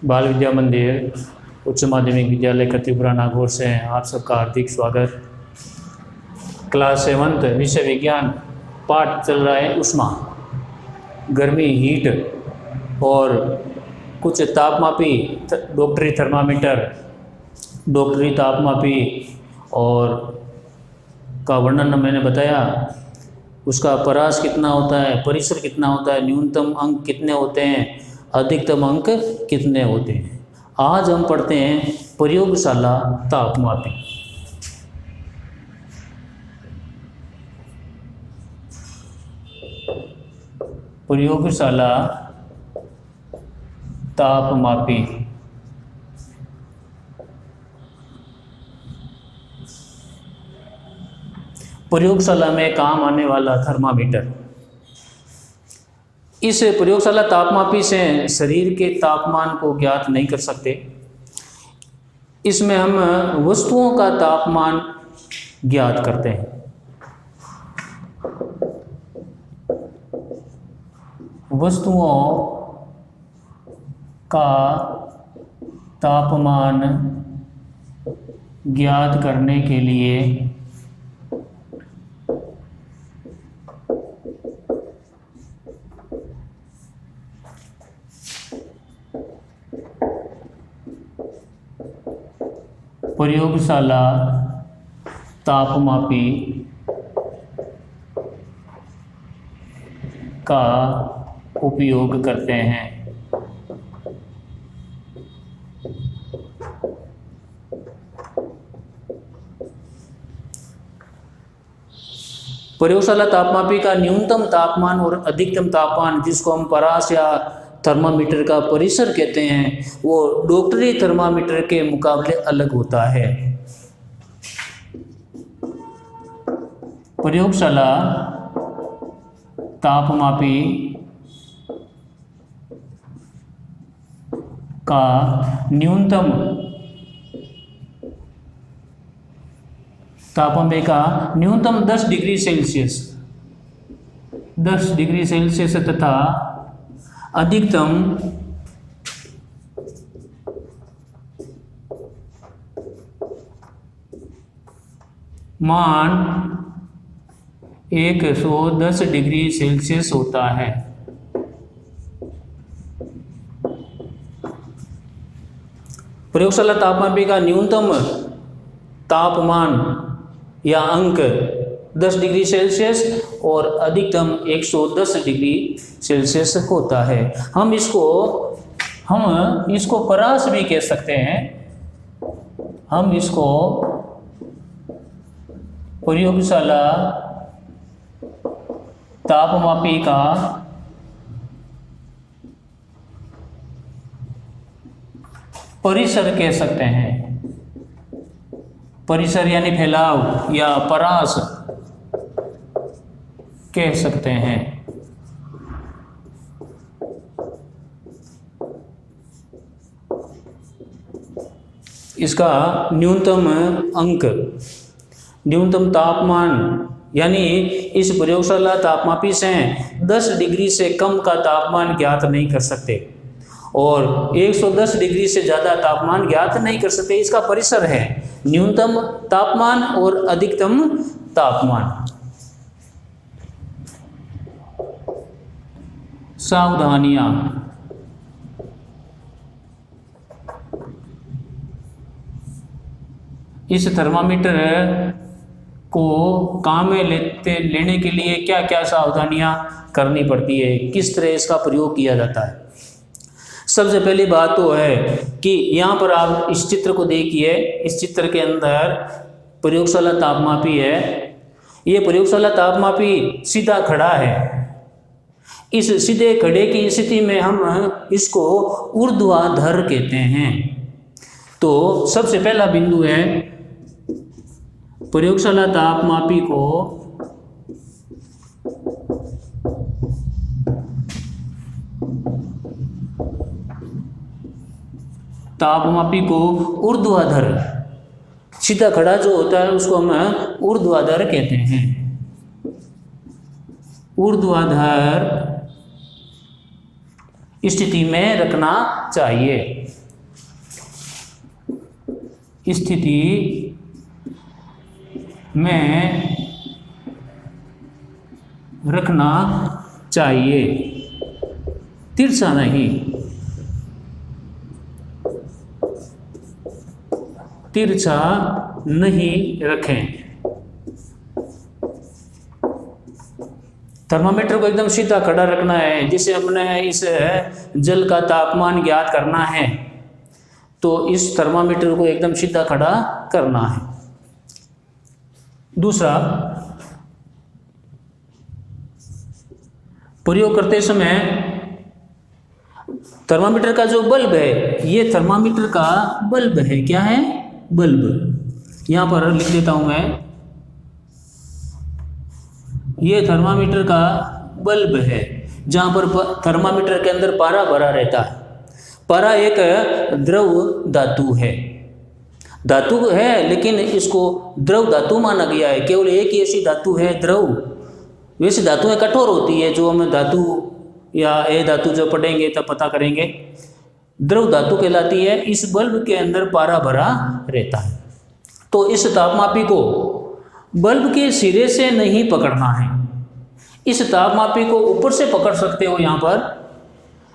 बाल विद्या मंदिर उच्च माध्यमिक विद्यालय कत्यूपुरा नागौर से आप सबका हार्दिक स्वागत। क्लास 7 विषय विज्ञान पाठ चल रहा है उष्मा, गर्मी, हीट और कुछ तापमापी, डॉक्टरी थर्मामीटर, डॉक्टरी तापमापी और का वर्णन मैंने बताया। उसका परास कितना होता है, परिसर कितना होता है, न्यूनतम अंक कितने होते हैं, अधिकतम अंक कितने होते हैं। आज हम पढ़ते हैं प्रयोगशाला तापमापी। प्रयोगशाला तापमापी। प्रयोगशाला में काम आने वाला थर्मामीटर। इस प्रयोगशाला तापमापी से शरीर के तापमान को ज्ञात नहीं कर सकते। इसमें हम वस्तुओं का तापमान ज्ञात करते हैं। वस्तुओं का तापमान ज्ञात करने के लिए प्रयोगशाला तापमापी का उपयोग करते हैं। प्रयोगशाला तापमापी का न्यूनतम तापमान और अधिकतम तापमान, जिसको हम परास या थर्मामीटर का परिसर कहते हैं, वो डॉक्टरी थर्मामीटर के मुकाबले अलग होता है। प्रयोगशाला तापमापी का न्यूनतम तापमापी का न्यूनतम 10 डिग्री सेल्सियस, 10 डिग्री सेल्सियस तथा अधिकतम मान 110 डिग्री सेल्सियस होता है। प्रयोगशाला तापमापी का न्यूनतम तापमान या अंक 10 डिग्री सेल्सियस और अधिकतम 110 डिग्री सेल्सियस होता है। हम इसको परास भी कह सकते हैं। हम इसको प्रयोगशाला तापमापी का परिसर कह सकते हैं। परिसर यानी फैलाव या परास कह सकते हैं। इसका न्यूनतम अंक, न्यूनतम तापमान, यानी इस प्रयोगशाला तापमापी से 10 डिग्री से कम का तापमान ज्ञात नहीं कर सकते और 110 डिग्री से ज़्यादा तापमान ज्ञात नहीं कर सकते। इसका परिसर है न्यूनतम तापमान और अधिकतम तापमान। सावधानियां। इस थर्मामीटर को काम में लेने के लिए क्या क्या सावधानियां करनी पड़ती है, किस तरह इसका प्रयोग किया जाता है। सबसे पहली बात तो है कि यहाँ पर आप इस चित्र को देखिए। इस चित्र के अंदर प्रयोगशाला तापमापी है। ये प्रयोगशाला तापमापी सीधा खड़ा है। इस सीधे खड़े की स्थिति में हम इसको ऊर्ध्वाधर कहते हैं। तो सबसे पहला बिंदु है प्रयोगशाला तापमापी को ऊर्ध्वाधर, सीधा खड़ा जो होता है उसको हम ऊर्ध्वाधर कहते हैं। ऊर्ध्वाधर स्थिति में रखना चाहिए। स्थिति में रखना चाहिए, तिरछा नहीं, तिरछा नहीं रखें। थर्मामीटर को एकदम सीधा खड़ा रखना है। जिसे हमने इस जल का तापमान ज्ञात करना है तो इस थर्मामीटर को एकदम सीधा खड़ा करना है। दूसरा, प्रयोग करते समय थर्मामीटर का जो बल्ब है, ये थर्मामीटर का बल्ब है। क्या है? बल्ब। यहां पर लिख देता हूं मैं, ये थर्मामीटर का बल्ब है, जहां पर थर्मामीटर के अंदर पारा भरा रहता है। पारा एक द्रव धातु है, धातु है लेकिन इसको द्रव धातु माना गया है। केवल एक ही ऐसी धातु है द्रव। वैसे धातुएं कठोर होती है, जो हम धातु या ए धातु जो पढ़ेंगे तब पता करेंगे। द्रव धातु कहलाती है। इस बल्ब के अंदर पारा भरा रहता है। तो इस तापमापी को बल्ब के सिरे से नहीं पकड़ना है। इस तापमापी को ऊपर से पकड़ सकते हो, यहाँ पर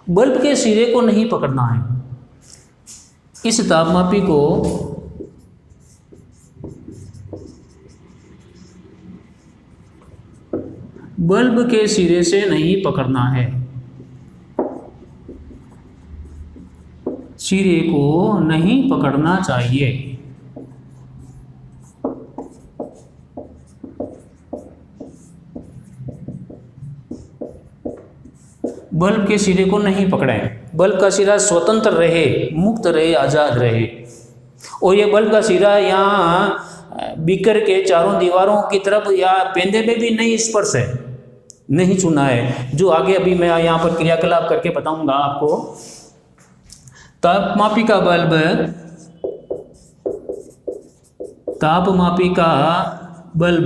बल्ब के सिरे को नहीं पकड़ना है। इस तापमापी को बल्ब के सिरे से नहीं पकड़ना है, सिरे को नहीं पकड़ना चाहिए। बल्ब के सिरे को नहीं पकड़ें। बल्ब का सिरा स्वतंत्र रहे, मुक्त रहे, आज़ाद रहे। और ये बल्ब का सिरा यहाँ बीकर के चारों दीवारों की तरफ या पेंदे में भी नहीं स्पर्श है, नहीं छूना है। जो आगे अभी मैं यहाँ पर क्रियाकलाप करके बताऊंगा आपको। तापमापी का बल्ब, तापमापी का बल्ब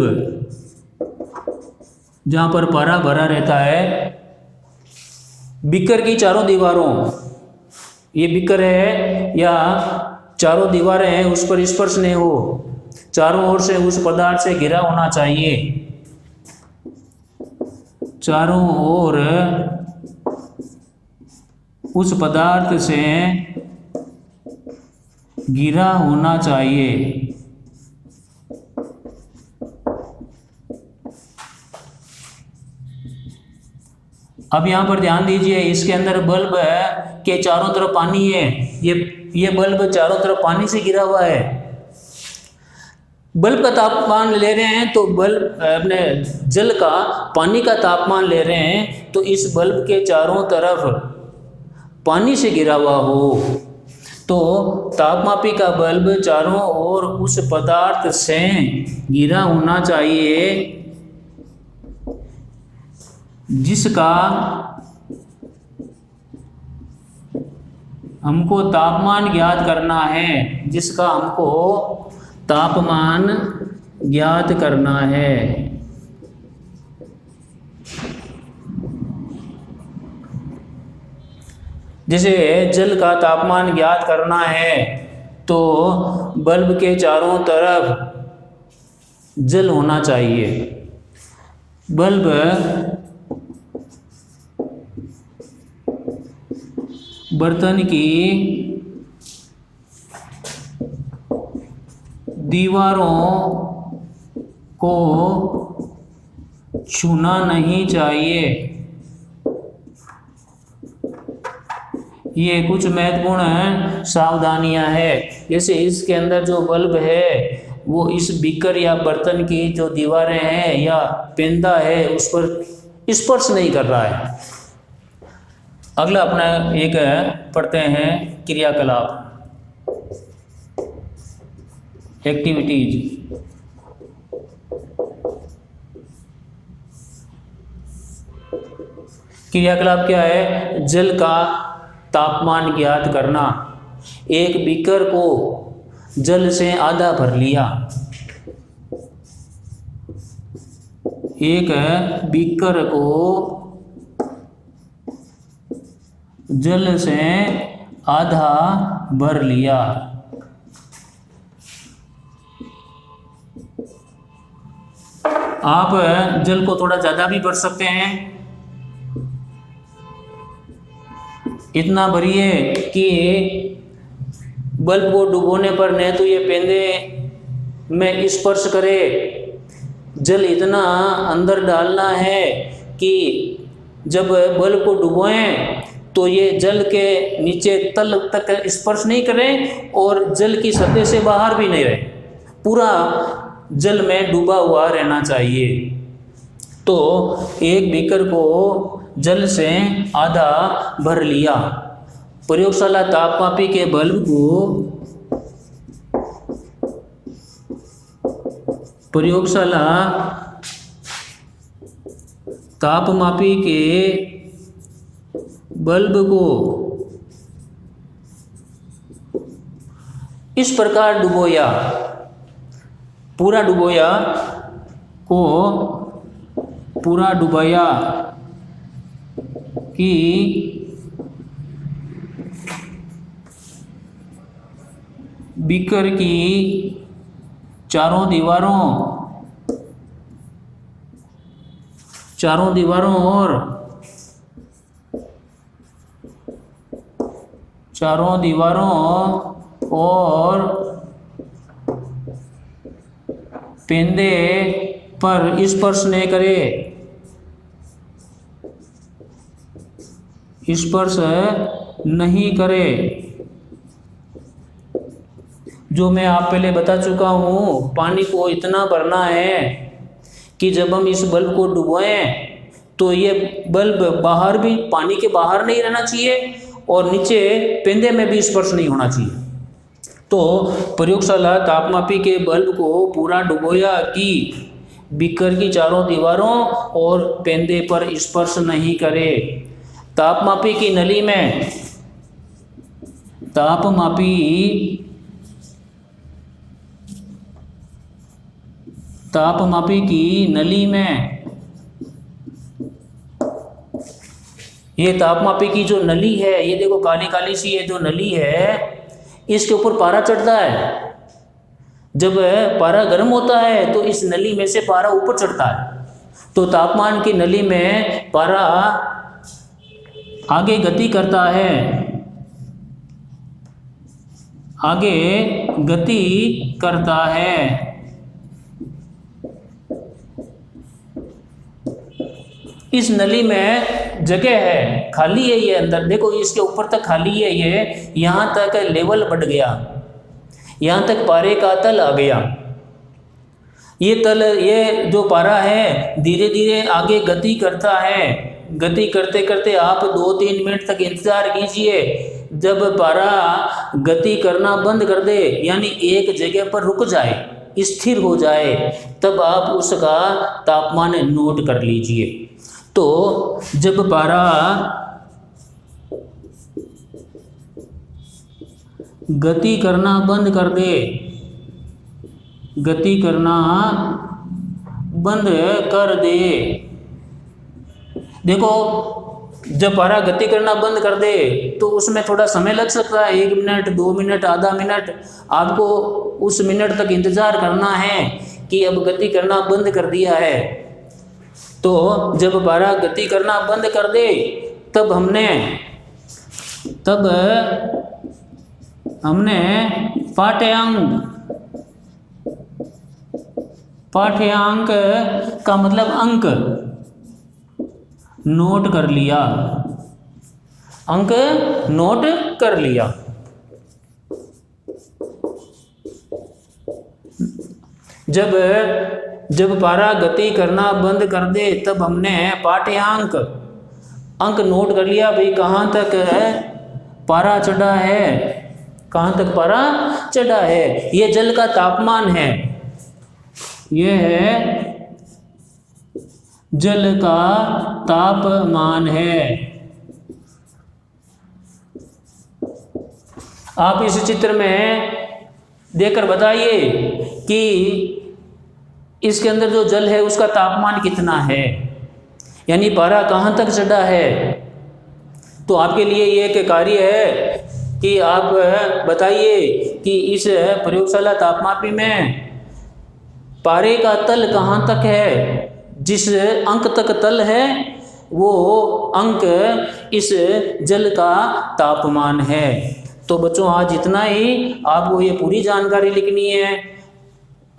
जहाँ पर पारा भरा रहता है, बीकर की चारों दीवारों, ये बीकर है या चारों दीवारें हैं, उस पर स्पर्श नहीं हो, चारों ओर से उस पदार्थ से घिरा होना चाहिए। चारों ओर उस पदार्थ से घिरा होना चाहिए। अब यहाँ पर ध्यान दीजिए, इसके अंदर बल्ब के चारों तरफ पानी है। ये बल्ब चारों तरफ पानी से घिरा हुआ है। बल्ब का तापमान ले रहे हैं तो बल्ब अपने जल का, पानी का तापमान ले रहे हैं, तो इस बल्ब के चारों तरफ पानी से घिरा हुआ हो तो तापमापी का बल्ब चारों ओर उस पदार्थ से घिरा होना चाहिए जिसका हमको तापमान ज्ञात करना है, जिसका हमको तापमान ज्ञात करना है। जैसे जल का तापमान ज्ञात करना है तो बल्ब के चारों तरफ जल होना चाहिए। बल्ब बर्तन की दीवारों को छूना नहीं चाहिए। ये कुछ महत्वपूर्ण सावधानियां हैं। जैसे इसके अंदर जो बल्ब है वो इस बीकर या बर्तन की जो दीवारें हैं या पेंदा है उस पर स्पर्श नहीं कर रहा है। अगला अपना एक पढ़ते हैं क्रियाकलाप, एक्टिविटीज। क्रियाकलाप क्या है? जल का तापमान ज्ञात करना। एक बीकर को जल से आधा भर लिया। एक बीकर को जल से आधा भर लिया। आप जल को थोड़ा ज़्यादा भी भर सकते हैं। इतना भरिए कि बल्ब को डुबोने पर न तो ये पेंदे में स्पर्श करे, जल इतना अंदर डालना है कि जब बल्ब को डुबोएं तो ये जल के नीचे तल तक स्पर्श नहीं करें और जल की सतह से बाहर भी नहीं रहे, पूरा जल में डूबा हुआ रहना चाहिए। तो एक बीकर को जल से आधा भर लिया। प्रयोगशाला तापमापी के बल्ब को प्रयोगशाला तापमापी के बल्ब को इस प्रकार डुबोया, पूरा डुबोया को पूरा डुबाया कि बीकर की चारों दीवारों और पेंदे पर स्पर्श न करे, स्पर्श नहीं करे। जो मैं आप पहले बता चुका हूँ, पानी को इतना भरना है कि जब हम इस बल्ब को डुबोएं तो ये बल्ब बाहर भी, पानी के बाहर नहीं रहना चाहिए और नीचे पेंदे में भी स्पर्श नहीं होना चाहिए। तो प्रयोगशाला तापमापी के बल्ब को पूरा डुबोया कि बीकर की चारों दीवारों और पेंदे पर स्पर्श नहीं करे। तापमापी की नली में तापमापी की नली में ये तापमापी की जो नली है, ये देखो काली काली सी ये जो नली है, इसके ऊपर पारा चढ़ता है। जब पारा गर्म होता है तो इस नली में से पारा ऊपर चढ़ता है। तो तापमान की नली में पारा आगे गति करता है, आगे गति करता है। इस नली में जगह है, खाली है ये अंदर, देखो इसके ऊपर तक खाली है, ये यहाँ तक लेवल बढ़ गया, यहाँ तक पारे का तल आ गया। ये तल, ये जो पारा है धीरे धीरे आगे गति करता है। गति करते करते आप 2-3 मिनट तक इंतजार कीजिए। जब पारा गति करना बंद कर दे, यानी एक जगह पर रुक जाए, स्थिर हो जाए, तब आप उसका तापमान नोट कर लीजिए। तो जब पारा गति करना बंद कर दे, गति करना बंद कर दे, देखो जब पारा गति करना बंद कर दे तो उसमें थोड़ा समय लग सकता है, 1 मिनट, 2 मिनट, आधा मिनट। आपको उस मिनट तक इंतजार करना है कि अब गति करना बंद कर दिया है। तो जब पारा गति करना बंद कर दे तब हमने पाठ्यांक का मतलब अंक नोट कर लिया, अंक नोट कर लिया। जब पारा गति करना बंद कर दे तब हमने पाठ्यांक अंक नोट कर लिया, भाई कहाँ तक है पारा चढ़ा है, कहाँ तक पारा चढ़ा है। ये जल का तापमान है, ये है जल का तापमान है। आप इस चित्र में देखकर बताइए कि इसके अंदर जो जल है उसका तापमान कितना है, यानी पारा कहाँ तक चढ़ा है। तो आपके लिए ये एक कार्य है कि आप बताइए कि इस प्रयोगशाला तापमापी में पारे का तल कहाँ तक है। जिस अंक तक तल है वो अंक इस जल का तापमान है। तो बच्चों आज इतना ही, आपको ये पूरी जानकारी लिखनी है,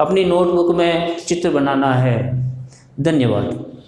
अपनी नोटबुक में चित्र बनाना है। धन्यवाद।